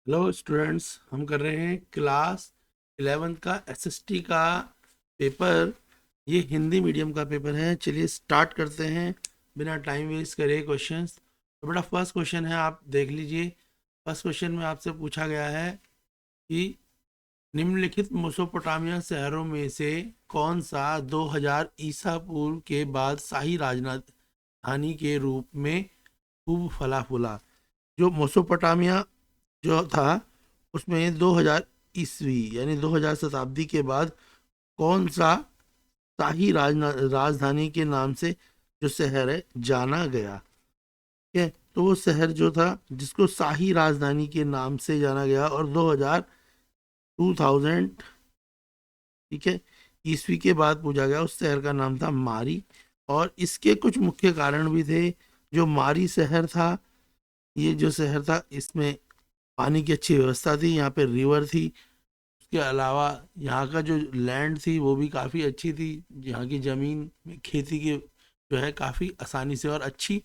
Hello students, हम कर रहे हैं क्लास 11th का एसएसटी का पेपर। ये हिंदी मीडियम का पेपर है। चलिए स्टार्ट करते हैं बिना टाइम वेस्ट करे क्वेश्चंस। तो बेटा फर्स्ट क्वेश्चन है, आप देख लीजिए। फर्स्ट क्वेश्चन में आपसे पूछा गया है कि निम्नलिखित मेसोपोटामिया शहरों में से कौन सा 2000 ईसा पूर्व के बाद शाही राजधानी के रूप में खूब फला फूला। जो मेसोपोटामिया जो था उसमें 2000 ईस्वी यानी 2000 शताब्दी के बाद कौन सा शाही राजधानी के नाम से जो शहर है जाना गया। ठीक है, तो वो शहर जो था जिसको शाही राजधानी के नाम से जाना गया और 2000 ठीक है ईस्वी के बाद पूछा गया, उस शहर का नाम था मारी। और इसके कुछ मुख्य कारण भी थे। जो मारी शहर था, ये जो शहर था इसमें पानी की अच्छी व्यवस्था थी, यहाँ पे रिवर थी। उसके अलावा यहाँ का जो लैंड थी वो भी काफ़ी अच्छी थी। यहाँ की ज़मीन में खेती की जो है काफ़ी आसानी से और अच्छी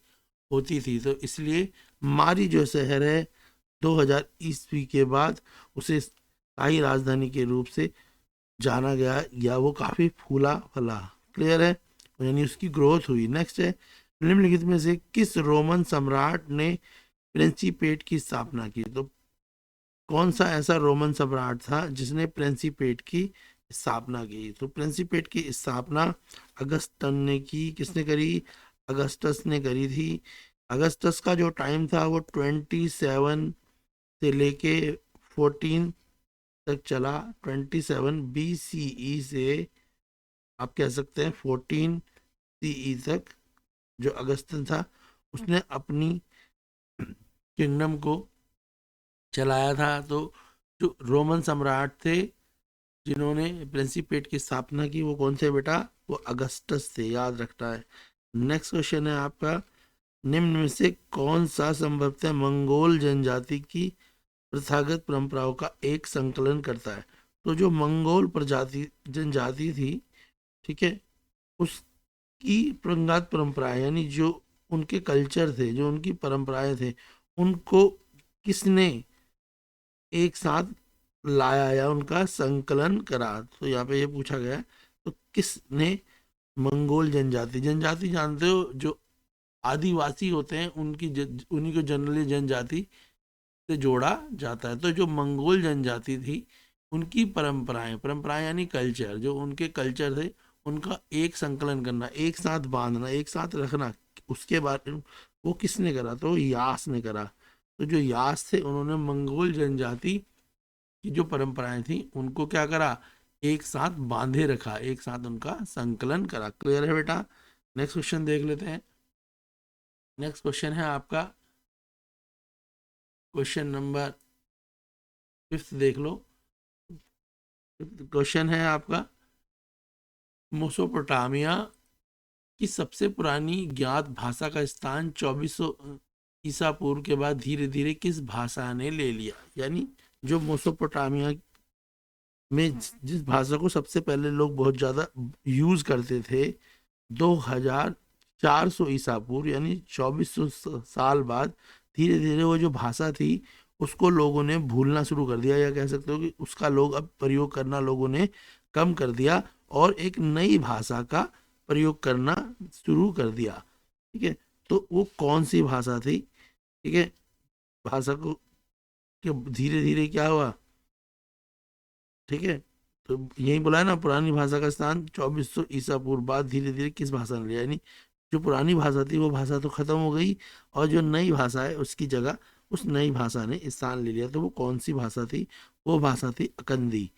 होती थी। तो इसलिए मारी जो शहर है 2000 ईस्वी के बाद उसे स्थायी राजधानी के रूप से जाना गया, या वो काफ़ी फूला फला। क्लियर है, यानी उसकी ग्रोथ हुई। नेक्स्ट है, निम्नलिखित में से किस रोमन सम्राट ने प्रिंसिपेट की स्थापना की। तो कौन सा ऐसा रोमन सम्राट था जिसने प्रिंसिपेट की स्थापना की। तो प्रिंसिपेट की स्थापना अगस्टन ने की। किसने करी? अगस्टस ने करी थी। अगस्टस का जो टाइम था वो 27 से लेके 14 तक चला। 27 BCE से आप कह सकते हैं 14 CE तक जो अगस्टन था उसने अपनी किंगडम को चलाया था। तो जो रोमन सम्राट थे जिन्होंने प्रिंसिपेट की स्थापना की वो कौन थे बेटा? वो अगस्टस थे, याद रखना है। नेक्स्ट क्वेश्चन है आपका, निम्न में से कौन सा संभवतः मंगोल जनजाति की प्रथागत परंपराओं का एक संकलन करता है। तो जो मंगोल प्रजाति जनजाति थी, ठीक है, उसकी प्रंगात परंपराएं यानी जो उनके कल्चर थे, जो उनकी परंपराएं थे, उनको किसने एक साथ लाया या उनका संकलन करा। तो यहाँ पे ये पूछा गया है, तो किसने मंगोल जनजाति, जनजाति जानते हो जो आदिवासी होते हैं उन्हीं को जनरली जनजाति से जोड़ा जाता है। तो जो मंगोल जनजाति थी उनकी परंपराएं परंपराएं यानी कल्चर, जो उनके कल्चर थे उनका एक संकलन करना, एक साथ बांधना, एक साथ रखना, उसके बारे में वो किसने करा? तो यास ने करा। तो जो यास थे उन्होंने मंगोल जनजाति की जो परंपराएं थी उनको क्या करा? एक साथ बांधे रखा, एक साथ उनका संकलन करा। क्लियर है बेटा? नेक्स्ट क्वेश्चन देख लेते हैं। नेक्स्ट क्वेश्चन है आपका क्वेश्चन नंबर 5 देख लो। क्वेश्चन है आपका, मोसोपोटामिया की सबसे पुरानी ज्ञात भाषा का स्थान 2400 ईसा पूर्व के बाद धीरे धीरे किस भाषा ने ले लिया। यानी जो मोसोपोटामिया में जिस भाषा को सबसे पहले लोग बहुत ज़्यादा यूज़ करते थे 2400 ईसा पूर्व यानी 2400 साल बाद धीरे धीरे वो जो भाषा थी उसको लोगों ने भूलना शुरू कर दिया, या कह सकते हो कि उसका लोग अब प्रयोग करना लोगों ने कम कर दिया और एक नई भाषा का प्रयोग करना शुरू कर दिया। ठीक है, तो वो कौन सी भाषा थी? ठीक है, भाषा को धीरे धीरे क्या हुआ, ठीक है, तो यही बोला है ना, पुरानी भाषा का स्थान 2400 ईसा पूर्व बाद धीरे धीरे किस भाषा ने लिया। यानी जो पुरानी भाषा थी वो भाषा तो खत्म हो गई और जो नई भाषा है उसकी जगह उस नई भाषा ने स्थान ले लिया। तो वो कौन सी भाषा थी? वो भाषा थी अकंदी।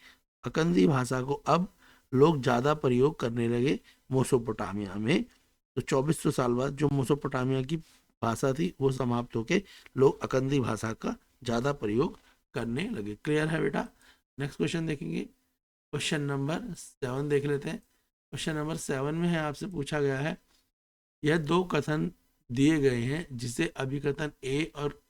अकंदी भाषा को अब लोग ज़्यादा प्रयोग करने लगे मोसोपोटामिया में। तो 2400 साल बाद जो मोसोपोटामिया की भाषा थी वो समाप्त होके लोग अकंदी भाषा का ज़्यादा प्रयोग करने लगे। क्लियर है बेटा? नेक्स्ट क्वेश्चन देखेंगे, क्वेश्चन नंबर 7 देख लेते हैं। क्वेश्चन नंबर 7 में है, आपसे पूछा गया है, यह दो कथन दिए गए हैं जिसे अभिकथन ए और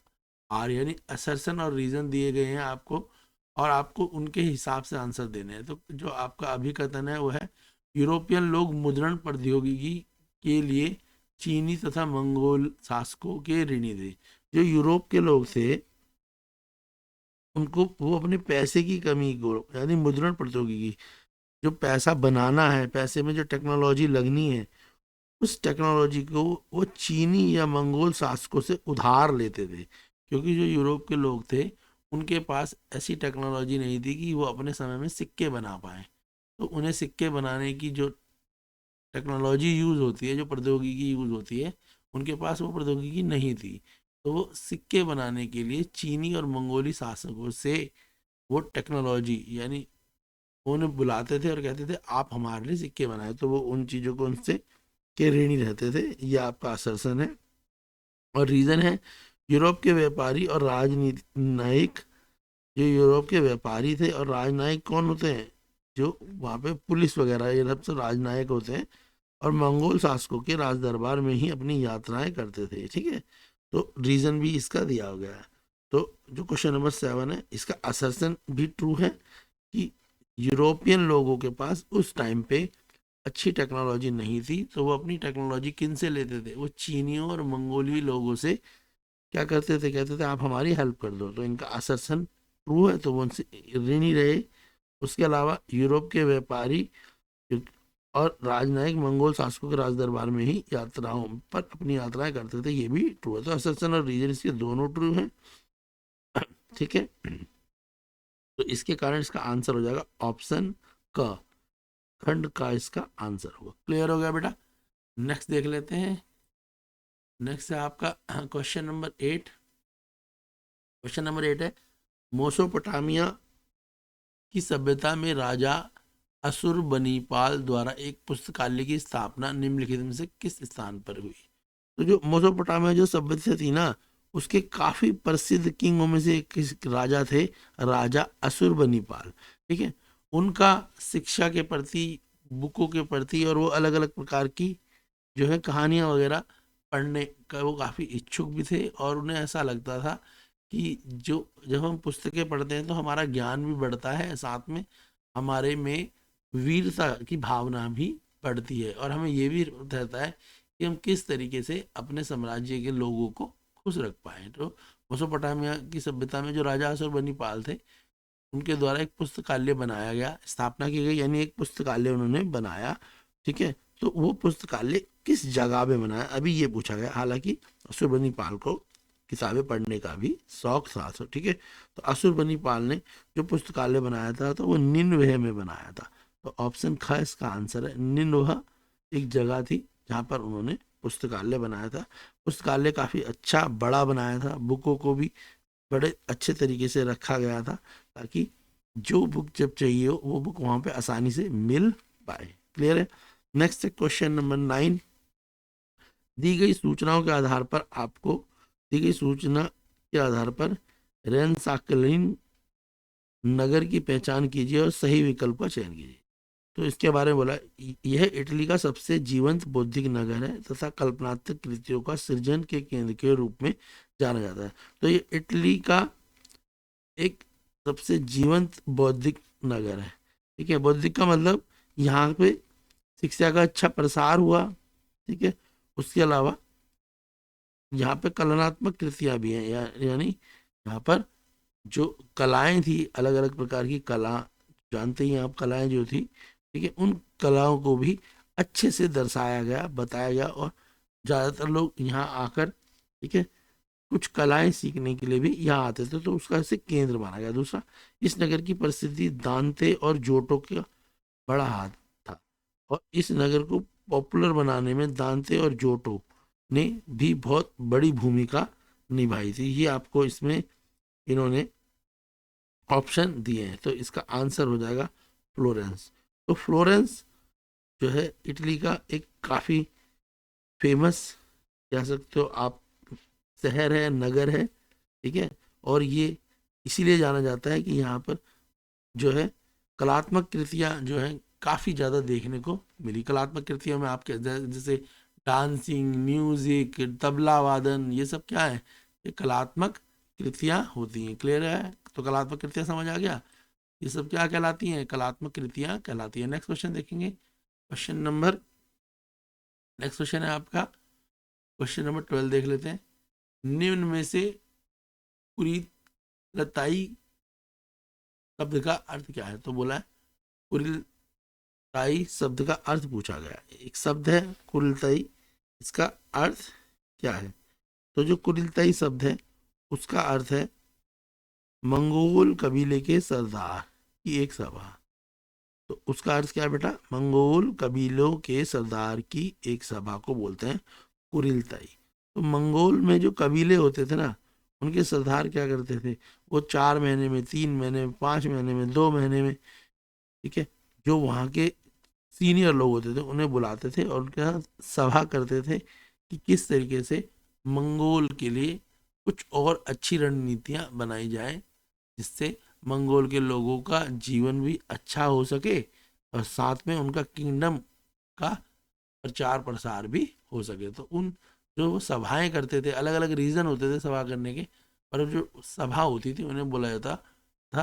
आर यानी असर्शन और रीजन दिए गए हैं आपको, और आपको उनके हिसाब से आंसर देने हैं। तो जो आपका अभिकथन है वो है, यूरोपियन लोग मुद्रण प्रौद्योगिकी के लिए चीनी तथा मंगोल शासकों के ऋणी थे। जो यूरोप के लोग थे उनको वो अपने पैसे की कमी को, यानी मुद्रण प्रौद्योगिकी, जो पैसा बनाना है, पैसे में जो टेक्नोलॉजी लगनी है, उस टेक्नोलॉजी को वो चीनी या मंगोल शासकों से उधार लेते थे, क्योंकि जो यूरोप के लोग थे उनके पास ऐसी टेक्नोलॉजी नहीं थी कि वो अपने समय में सिक्के बना पाए। तो उन्हें सिक्के बनाने की जो टेक्नोलॉजी यूज़ होती है, जो प्रौद्योगिकी यूज़ होती है, उनके पास वो प्रौद्योगिकी नहीं थी। तो वो सिक्के बनाने के लिए चीनी और मंगोली शासकों से वो टेक्नोलॉजी, यानी उन्हें बुलाते थे और कहते थे आप हमारे लिए सिक्के बनाए, तो वो उन चीज़ों को उनसे के ऋणी रहते थे। ये आपका असर्सन है। और रीज़न है, यूरोप के व्यापारी और राजनीति नायक, जो यूरोप के व्यापारी थे और राजनायक कौन होते हैं, जो वहाँ पे पुलिस वगैरह ये सब राजनायक होते हैं, और मंगोल शासकों के राज दरबार में ही अपनी यात्राएं करते थे। ठीक है, तो रीजन भी इसका दिया गया है। तो जो क्वेश्चन नंबर 7 है, इसका असर्सन भी ट्रू है कि यूरोपियन लोगों के पास उस टाइम पे अच्छी टेक्नोलॉजी नहीं थी, तो वो अपनी टेक्नोलॉजी किन से लेते थे, वो चीनियों और मंगोली लोगों से क्या करते थे, कहते थे आप हमारी हेल्प कर दो। तो इनका असर्सन ट्रू है, तो वो उनसे ऋणी रहे। उसके अलावा यूरोप के व्यापारी और राजनयिक मंगोल शासकों के राज दरबार में ही यात्राओं पर अपनी यात्राएं करते थे, ये भी ट्रू है। तो असर्सन और रीजन इसके दोनों ट्रू हैं। ठीक है, तो इसके कारण इसका आंसर हो जाएगा ऑप्शन क, खंड का इसका आंसर होगा। क्लियर हो गया बेटा। नेक्स्ट देख लेते हैं। नेक्स्ट है आपका क्वेश्चन नंबर 8। क्वेश्चन नंबर 8 है, मोसोपोटामिया की सभ्यता में राजा असुरबनीपाल द्वारा एक पुस्तकालय की स्थापना निम्नलिखित में से किस स्थान पर हुई। तो जो मोसोपोटामिया जो सभ्यता थी ना, उसके काफी प्रसिद्ध किंगों में से एक राजा थे, राजा असुरबनीपाल। ठीक है, उनका शिक्षा के प्रति, बुकों के प्रति, और वो अलग अलग प्रकार की जो है कहानियां वगैरह पढ़ने का वो काफ़ी इच्छुक भी थे। और उन्हें ऐसा लगता था कि जो जब हम पुस्तकें पढ़ते हैं तो हमारा ज्ञान भी बढ़ता है, साथ में हमारे में वीरता की भावना भी बढ़ती है, और हमें ये भी रहता है कि हम किस तरीके से अपने साम्राज्य के लोगों को खुश रख पाए। तो मेसोपोटामिया की सभ्यता में जो राजा असुरबनीपाल थे, उनके द्वारा एक पुस्तकालय बनाया गया, स्थापना की गई, यानी एक पुस्तकालय उन्होंने बनाया। ठीक है, तो वो पुस्तकालय किस जगह में बनाया, अभी ये पूछा गया। हालांकि असुरबनीपाल को किताबें पढ़ने का भी शौक था। तो ठीक है, तो असुरबनीपाल ने जो पुस्तकालय बनाया था तो वो निन्वेह में बनाया था। तो ऑप्शन ख इसका आंसर है। निन्वेह एक जगह थी जहाँ पर उन्होंने पुस्तकालय बनाया था। पुस्तकालय काफ़ी अच्छा बड़ा बनाया था, बुकों को भी बड़े अच्छे तरीके से रखा गया था, ताकि जो बुक जब चाहिए हो वो बुक वहाँ पे आसानी से मिल पाए। क्लियर है। नेक्स्ट है क्वेश्चन नंबर 9। दी गई सूचनाओं के आधार पर आपको, दी गई सूचना के आधार पर रेनसाकलिन नगर की पहचान कीजिए और सही विकल्प का चयन कीजिए। तो इसके बारे में बोला, यह इटली का सबसे जीवंत बौद्धिक नगर है तथा कल्पनात्मक कृतियों का सृजन के केंद्र के रूप में जाना जाता है। तो ये इटली का एक सबसे जीवंत बौद्धिक नगर है। ठीक है, बौद्धिक का मतलब यहाँ पे शिक्षा का अच्छा प्रसार हुआ। ठीक है, उसके अलावा यहाँ पे कलात्मक कृतियां भी हैं, यानी यहाँ पर जो कलाएं थी, अलग अलग प्रकार की कला, जानते ही हैं आप कलाएं जो थी। ठीक है, उन कलाओं को भी अच्छे से दर्शाया गया, बताया गया, और ज़्यादातर लोग यहाँ आकर, ठीक है, कुछ कलाएं सीखने के लिए भी यहाँ आते थे, तो उसका इसे केंद्र माना गया। दूसरा, इस नगर की परिस्थिति दांते और जोटो का बड़ा हाथ था, और इस नगर को पॉपुलर बनाने में दांते और जोटो ने भी बहुत बड़ी भूमिका निभाई थी। ये आपको इसमें इन्होंने ऑप्शन दिए हैं, तो इसका आंसर हो जाएगा फ्लोरेंस। तो फ्लोरेंस जो है इटली का एक काफ़ी फेमस, कह सकते हो आप, शहर है, नगर है। ठीक है, और ये इसीलिए जाना जाता है कि यहाँ पर जो है कलात्मक कृतियाँ जो हैं काफ़ी ज़्यादा देखने को मिली। कलात्मक कृतियों में आपके जैसे डांसिंग, म्यूजिक, तबला वादन, ये सब क्या है, ये कलात्मक कृतियाँ होती हैं। क्लियर है, तो कलात्मक कृतियाँ समझ आ गया, ये सब क्या कहलाती हैं, कलात्मक कृतियाँ कहलाती हैं। नेक्स्ट क्वेश्चन देखेंगे। नेक्स्ट क्वेश्चन है आपका क्वेश्चन नंबर 12 देख लेते हैं। निम्न में से कुरीतलताई शब्द का अर्थ क्या है? तो बोला है कुरिलताई शब्द का अर्थ पूछा गया। एक शब्द है कुरिलताई, इसका अर्थ क्या है? तो जो कुरिलताई शब्द है उसका अर्थ है मंगोल कबीले के सरदार की एक सभा। तो उसका अर्थ क्या है बेटा? मंगोल कबीलों के सरदार की एक सभा को बोलते हैं कुरिलताई। तो मंगोल में जो कबीले होते थे ना, उनके सरदार क्या करते थे? वो 4 महीने में, 3 महीने में, 5 महीने में, 2 महीने में, ठीक है, जो वहाँ के सीनियर लोग होते थे उन्हें बुलाते थे और उनके साथ सभा करते थे कि किस तरीके से मंगोल के लिए कुछ और अच्छी रणनीतियाँ बनाई जाए, जिससे मंगोल के लोगों का जीवन भी अच्छा हो सके और साथ में उनका किंगडम का प्रचार प्रसार भी हो सके। तो उन जो वो सभाएं करते थे, अलग अलग रीजन होते थे सभा करने के, पर जो सभा होती थी उन्हें बोला जाता था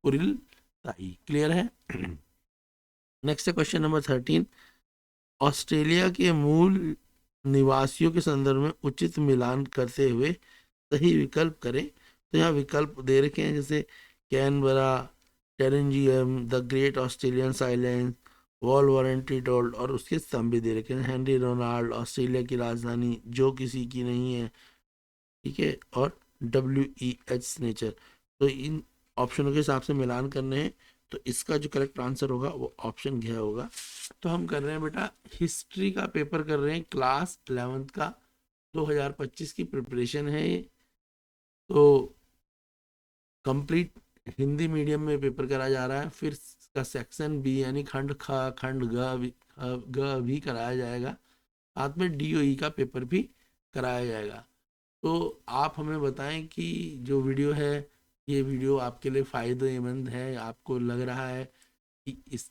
कुरिल ताई। क्लियर है? नेक्स्ट है क्वेश्चन नंबर 13। ऑस्ट्रेलिया के मूल निवासियों के संदर्भ में उचित मिलान करते हुए सही विकल्प करें। तो यहाँ विकल्प दे रखे हैं, जैसे कैनबरा, टेरेंजियम, द ग्रेट ऑस्ट्रेलियन साइलेंस, वॉल वारंटीटोल्ड, और उसके स्तंभ भी दे रखे हैं। हेनरी रोनाल्ड, ऑस्ट्रेलिया की राजधानी जो किसी की नहीं है, ठीक है, और WEH नेचर। तो इन ऑप्शनों के हिसाब से मिलान करने हैं। तो इसका जो करेक्ट आंसर होगा वो ऑप्शन घ होगा। तो हम कर रहे हैं बेटा हिस्ट्री का पेपर कर रहे हैं, क्लास 11th का 2025 की प्रिपरेशन है ये। तो कंप्लीट हिंदी मीडियम में पेपर करा जा रहा है। फिर इसका सेक्शन बी यानी खंड ख, खंड ग भी कराया जाएगा। साथ में DOE का पेपर भी कराया जाएगा। तो आप हमें बताएं कि जो वीडियो है, ये वीडियो आपके लिए फ़ायदेमंद है, आपको लग रहा है कि इस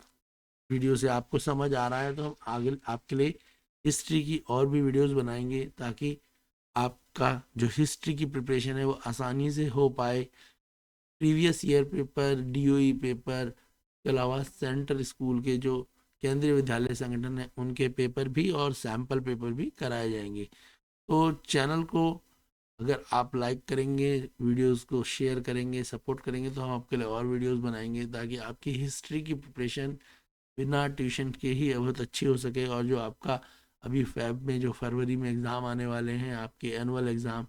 वीडियो से आपको समझ आ रहा है, तो हम आगे आपके लिए हिस्ट्री की और भी वीडियोस बनाएंगे ताकि आपका जो हिस्ट्री की प्रिपरेशन है वो आसानी से हो पाए। Previous year paper, DOE paper के अलावा सेंट्रल स्कूल के जो केंद्रीय विद्यालय संगठन है उनके पेपर भी और सैम्पल पेपर भी कराए जाएंगे। तो चैनल को अगर आप लाइक करेंगे, वीडियोस को शेयर करेंगे, सपोर्ट करेंगे, तो हम आपके लिए और वीडियोस बनाएंगे ताकि आपकी हिस्ट्री की प्रिपरेशन बिना ट्यूशन के ही बहुत अच्छी हो सके। और जो आपका अभी फेब में, जो फरवरी में एग्ज़ाम आने वाले हैं, आपके एनुअल एग्ज़ाम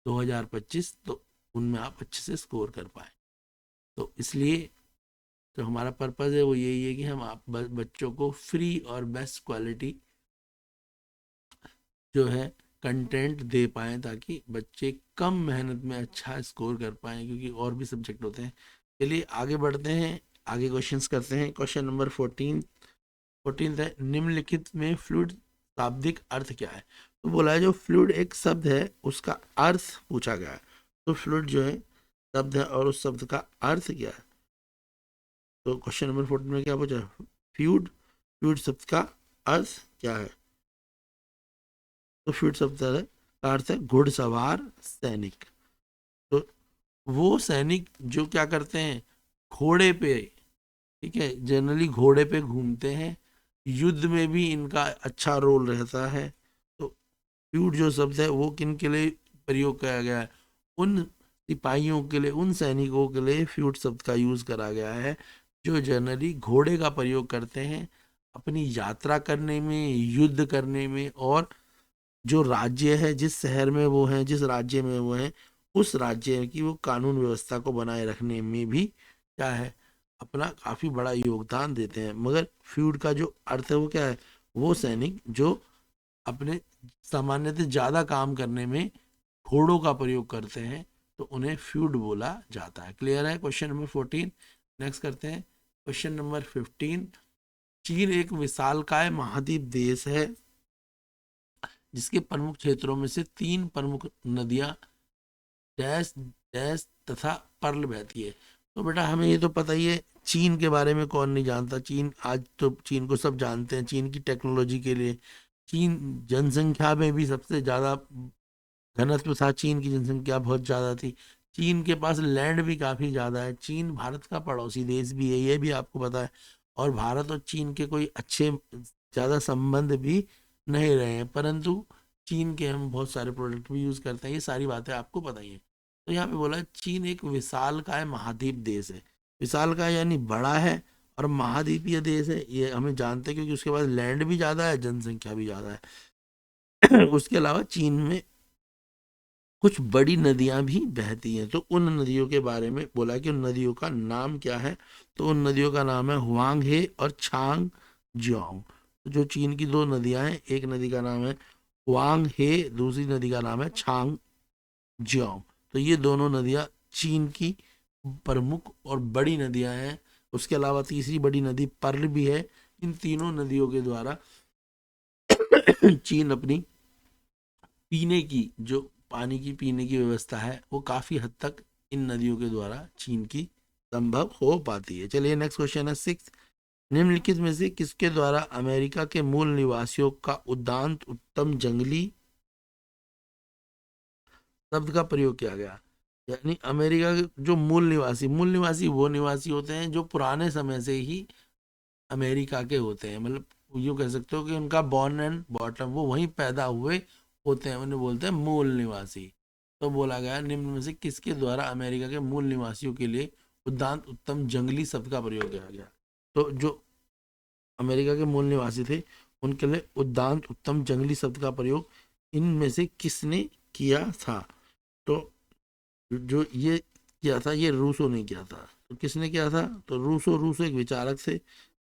2025, तो उनमें आप अच्छे से स्कोर कर पाए। तो इसलिए जो हमारा पर्पज़ है वो यही है कि हम आप बच्चों को फ्री और बेस्ट क्वालिटी जो है कंटेंट दे पाएँ, ताकि बच्चे कम मेहनत में अच्छा स्कोर कर पाएँ, क्योंकि और भी सब्जेक्ट होते हैं। चलिए आगे बढ़ते हैं, आगे क्वेश्चंस करते हैं। क्वेश्चन नंबर 14 है, निम्नलिखित में फ्लूइड शाब्दिक अर्थ क्या है? तो बोला है जो फ्लूइड एक शब्द है उसका अर्थ पूछा गया है। तो फ्लूइड जो है शब्द है और उस शब्द का अर्थ क्या है? तो क्वेश्चन नंबर 14 में क्या पूछा? फ्लूइड, फ्लूइड शब्द का अर्थ क्या है? तो फ्लूइड शब्द का अर्थ है घुड़सवार सैनिक। तो वो सैनिक जो क्या करते हैं, घोड़े पे, ठीक है, जनरली घोड़े पे घूमते हैं, युद्ध में भी इनका अच्छा रोल रहता है। तो फ्लूइड जो शब्द है वो किन के लिए प्रयोग किया गया है? उन सिपाहियों के लिए, उन सैनिकों के लिए फ्लूइड शब्द का यूज करा गया है जो जनरली घोड़े का प्रयोग करते हैं अपनी यात्रा करने में, युद्ध करने में, और जो राज्य है, जिस शहर में वो हैं, जिस राज्य में वो हैं, उस राज्य की वो कानून व्यवस्था को बनाए रखने में भी क्या है, अपना काफी बड़ा योगदान देते हैं। मगर फ्यूड का जो अर्थ है वो क्या है? वो सैनिक जो अपने सामान्यतः ज्यादा काम करने में घोड़ों का प्रयोग करते हैं, तो उन्हें फ्यूड बोला जाता है। क्लियर है? Question number 14। नेक्स्ट करते हैं क्वेश्चन नंबर 15। चीन एक विशालकाय महाद्वीप देश है जिसके प्रमुख क्षेत्रों में से 3 प्रमुख नदियां डैश डैश तथा पर्ल बहती है। तो बेटा हमें ये तो पता ही है, चीन के बारे में कौन नहीं जानता। चीन, आज तो चीन को सब जानते हैं। चीन की टेक्नोलॉजी के लिए, चीन जनसंख्या में भी सबसे ज़्यादा घनत्व था, चीन की जनसंख्या बहुत ज़्यादा थी। चीन के पास लैंड भी काफ़ी ज़्यादा है। चीन भारत का पड़ोसी देश भी है, ये भी आपको पता है। और भारत और चीन के कोई अच्छे ज़्यादा संबंध भी नहीं रहे हैं, परंतु चीन के हम बहुत सारे प्रोडक्ट भी यूज़ करते हैं। ये सारी बातें आपको पता ही है। तो यहाँ पे बोला चीन एक विशालकाय महाद्वीप देश है। विशालकाय यानी बड़ा है, और महाद्वीपीय देश है, ये हमें जानते हैं क्योंकि उसके पास लैंड भी ज़्यादा है, जनसंख्या भी ज़्यादा है। उसके अलावा चीन में कुछ बड़ी नदियां भी बहती हैं, तो उन नदियों के बारे में बोला कि उन नदियों का नाम क्या है। तो उन नदियों का नाम है हुआंग हे और छांग जियांग। तो जो चीन की दो नदियां हैं, एक नदी का नाम है हुआंग हे, दूसरी नदी का नाम है छांग जियांग। तो ये दोनों नदियां चीन की प्रमुख और बड़ी नदियां हैं। उसके अलावा तीसरी बड़ी नदी पर्ल भी है। इन तीनों नदियों के द्वारा चीन अपनी पीने की जो पानी की पीने की व्यवस्था है वो काफी हद तक इन नदियों के द्वारा चीन की संभव हो पाती है। चलिए नेक्स्ट क्वेश्चन है 6। निम्नलिखित में से किसके द्वारा अमेरिका के मूल निवासियों का उदांत उत्तम जंगली शब्द का प्रयोग किया गया। यानी अमेरिका के जो मूल निवासी वो निवासी होते हैं जो पुराने समय से ही अमेरिका के होते हैं, मतलब यूँ कह सकते हो कि उनका बॉर्न एंड बॉटम वो वहीं पैदा हुए होते हैं, उन्हें बोलते हैं मूल निवासी। तो बोला गया निम्न में से किसके द्वारा अमेरिका के मूल निवासियों के लिए उदांत उत्तम जंगली शब्द का प्रयोग किया गया। तो जो अमेरिका के मूल निवासी थे उनके लिए उदांत उत्तम जंगली शब्द का प्रयोग इनमें से किसने किया था। तो जो ये किया था ये रूसो ने किया था। तो किसने किया था, तो रूसो रूसो एक विचारक थे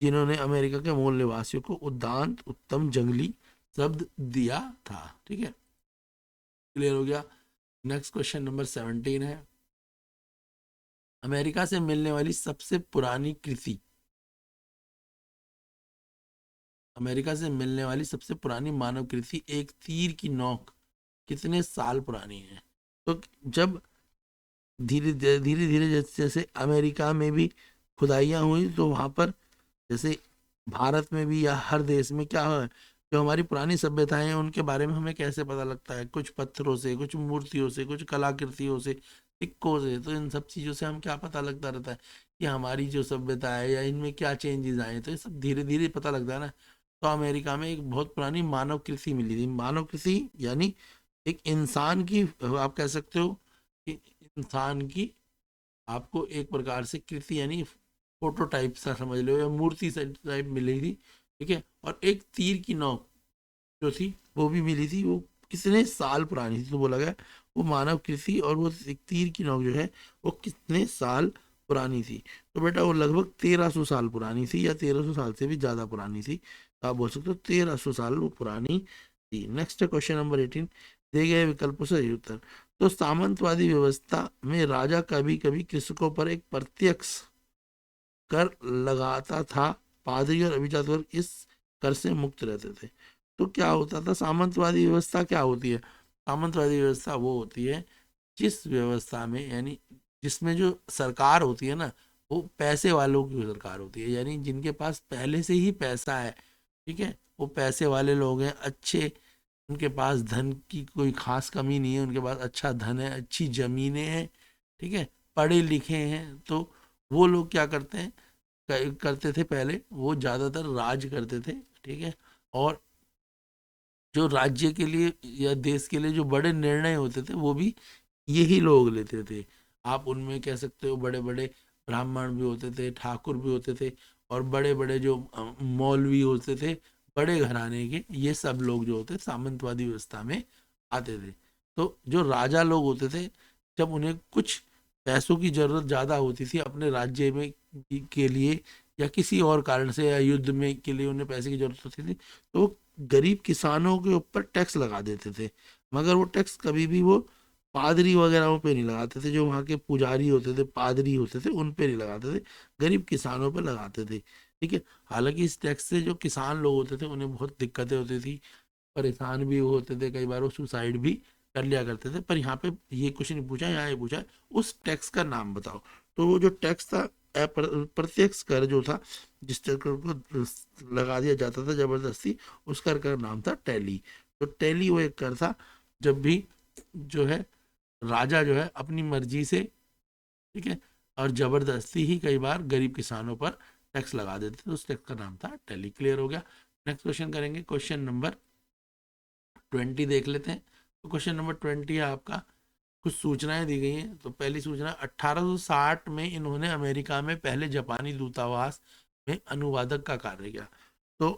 जिन्होंने अमेरिका के मूल निवासियों को उदांत उत्तम जंगली शब्द दिया था। ठीक है, क्लियर हो गया। नेक्स्ट क्वेश्चन नंबर 17 है, अमेरिका से मिलने वाली सबसे पुरानी कृति, अमेरिका से मिलने वाली सबसे पुरानी मानव कृति एक तीर की नोक कितने साल पुरानी है। तो जब धीरे धीरे जैसे जैसे अमेरिका में भी खुदाइयाँ हुई तो वहाँ पर जैसे भारत में भी या हर देश में क्या है, जो हमारी पुरानी सभ्यताएं हैं उनके बारे में हमें कैसे पता लगता है, कुछ पत्थरों से, कुछ मूर्तियों से, कुछ कलाकृतियों से, सिक्कों से। तो इन सब चीज़ों से हम क्या पता लगता रहता है कि हमारी जो सभ्यता है या इनमें क्या चेंजेस आए हैं। तो ये सब धीरे धीरे पता लगता है ना। तो अमेरिका में एक बहुत पुरानी मानव कृति मिली थी। मानव कृति यानी एक इंसान की, आप कह सकते हो कि इंसान की आपको एक प्रकार से कृति यानी फोटोटाइप सा समझ लो या मूर्ति सा टाइप मिली थी। ठीक है, और एक तीर की नोक जो थी वो भी मिली थी। वो कितने साल पुरानी थी, तो बोला गया वो मानव कृति और वो एक तीर की नोक जो है वो कितने साल पुरानी थी। तो बेटा वो लगभग 1300 साल पुरानी थी या 1300 साल से भी ज्यादा पुरानी थी। तो आप बोल सकते हो 1300 साल वो पुरानी थी। नेक्स्ट क्वेश्चन नंबर 18, दिए गए विकल्पों से सही उत्तर। तो सामंतवादी व्यवस्था में राजा कभी कभी कृषकों पर एक प्रत्यक्ष कर लगाता था, पादरी और अभिजात वर्ग इस कर से मुक्त रहते थे। तो क्या होता था, सामंतवादी व्यवस्था क्या होती है, सामंतवादी व्यवस्था वो होती है जिस व्यवस्था में यानी जिसमें जो सरकार होती है ना वो पैसे वालों की सरकार होती है, यानी जिनके पास पहले से ही पैसा है। ठीक है, वो पैसे वाले लोग हैं, अच्छे, उनके पास धन की कोई खास कमी नहीं है, उनके पास अच्छा धन है, अच्छी जमीनें हैं। ठीक है, पढ़े लिखे हैं। तो वो लोग क्या करते हैं, करते थे पहले, वो ज़्यादातर राज करते थे। ठीक है, और जो राज्य के लिए या देश के लिए जो बड़े निर्णय होते थे वो भी यही लोग लेते थे। आप उनमें कह सकते हो बड़े बड़े ब्राह्मण भी होते थे, ठाकुर भी होते थे, और बड़े बड़े जो मौलवी होते थे बड़े घराने के, ये सब लोग जो होते सामंतवादी व्यवस्था में आते थे। तो जो राजा लोग होते थे जब उन्हें कुछ पैसों की जरूरत ज्यादा होती थी अपने राज्य में के लिए या किसी और कारण से या युद्ध में के लिए उन्हें पैसे की जरूरत होती थी, तो वो गरीब किसानों के ऊपर टैक्स लगा देते थे। मगर वो टैक्स कभी भी वो पादरी वगैरह पे नहीं लगाते थे, जो वहाँ के पुजारी होते थे, पादरी होते थे, उन पे नहीं लगाते थे, गरीब किसानों पे लगाते थे। ठीक है, हालांकि इस टैक्स से जो किसान लोग होते थे उन्हें बहुत दिक्कतें होती थी, परेशान भी होते थे, कई बार वो सुसाइड भी कर लिया करते थे। पर यहाँ पे ये क्वेश्चन नहीं पूछा, यहाँ ये पूछा है उस टैक्स का नाम बताओ। तो वो जो टैक्स था, प्रत्यक्ष कर जो था, जिस कर को लगा दिया जाता था जबरदस्ती, उस कर का नाम था टैली। तो टैली वो एक कर था जब भी जो है राजा जो है अपनी मर्जी से, ठीक है, और जबरदस्ती ही कई बार गरीब किसानों पर टैक्स लगा देते थे, तो उस टैक्स का नाम था टैली। क्लियर हो गया। नेक्स्ट क्वेश्चन करेंगे, क्वेश्चन नंबर 20 देख लेते हैं। तो क्वेश्चन नंबर 20 है आपका, कुछ सूचनाएं दी गई हैं। तो पहली सूचना, 1860 में इन्होंने अमेरिका में पहले जापानी दूतावास में अनुवादक का कार्य किया। तो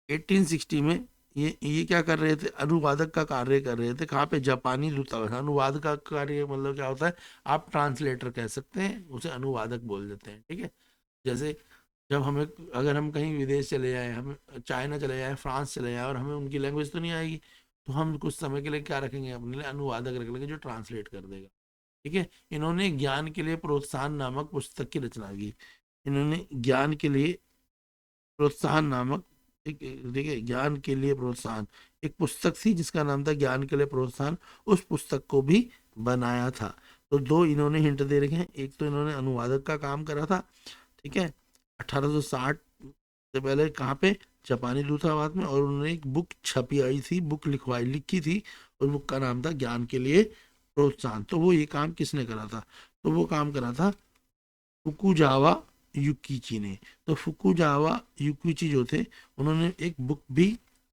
1860 में ये क्या कर रहे थे, अनुवादक का कार्य कर रहे थे। कहाँ पे, जापानी दूतावास। अनुवाद का कार्य मतलब क्या होता है, आप ट्रांसलेटर कह सकते हैं, उसे अनुवादक बोल देते हैं, ठीक है। जैसे जब हमें, अगर हम कहीं विदेश चले जाएं, हम चाइना चले जाएं, फ्रांस चले जाएं, और हमें उनकी लैंग्वेज तो नहीं आएगी, तो हम कुछ समय के लिए क्या रखेंगे, अपने लिए अनुवादक रख लेंगे जो ट्रांसलेट कर देगा, ठीक है। इन्होंने ज्ञान के लिए प्रोत्साहन नामक पुस्तक की रचना की। इन्होंने ज्ञान के लिए प्रोत्साहन नामक एक, देखिए, ज्ञान के लिए प्रोत्साहन, एक पुस्तक थी जिसका नाम था ज्ञान के लिए प्रोत्साहन, उस पुस्तक को भी बनाया था। तो दो इन्होंने हिंट दे रखे हैं, एक तो इन्होंने अनुवादक का काम करा था, ठीक है, 1860 से पहले। कहाँ पे, जापानी दूतावास में। और उन्होंने एक बुक छपी आई थी, बुक लिखी थी, उस बुक का नाम था ज्ञान के लिए प्रोत्साहन। तो वो ये काम किसने करा था, तो वो काम करा था फुकुजावा युकिची ने। तो फुकुजावा युकिची जो थे, उन्होंने एक बुक भी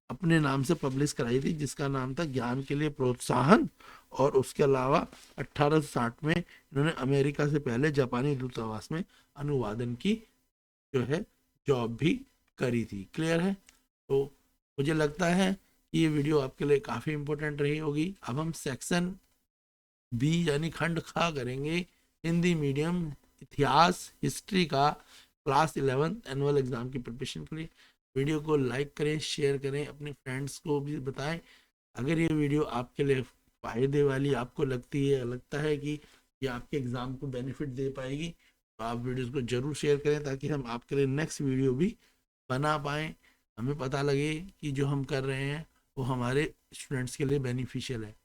अपने नाम से पब्लिश कराई थी जिसका नाम था ज्ञान के लिए प्रोत्साहन। और उसके अलावा 1860 में इन्होंने अमेरिका से पहले जापानी दूतावास में अनुवादन की जो है जॉब भी करी थी। क्लियर है। तो मुझे लगता है कि ये वीडियो आपके लिए काफ़ी इंपॉर्टेंट रही होगी। अब हम सेक्शन बी यानी खंड खा करेंगे, हिंदी मीडियम इतिहास हिस्ट्री का, क्लास 11 एनुअल एग्जाम की प्रिपरेशन के लिए। वीडियो को लाइक करें, शेयर करें, अपने फ्रेंड्स को भी बताएं। अगर ये वीडियो आपके लिए फ़ायदे वाली आपको लगती है, लगता है कि ये आपके एग्ज़ाम को बेनिफिट दे पाएगी, तो आप वीडियोस को ज़रूर शेयर करें ताकि हम आपके लिए नेक्स्ट वीडियो भी बना पाएँ। हमें पता लगे कि जो हम कर रहे हैं वो हमारे स्टूडेंट्स के लिए बेनिफिशियल है।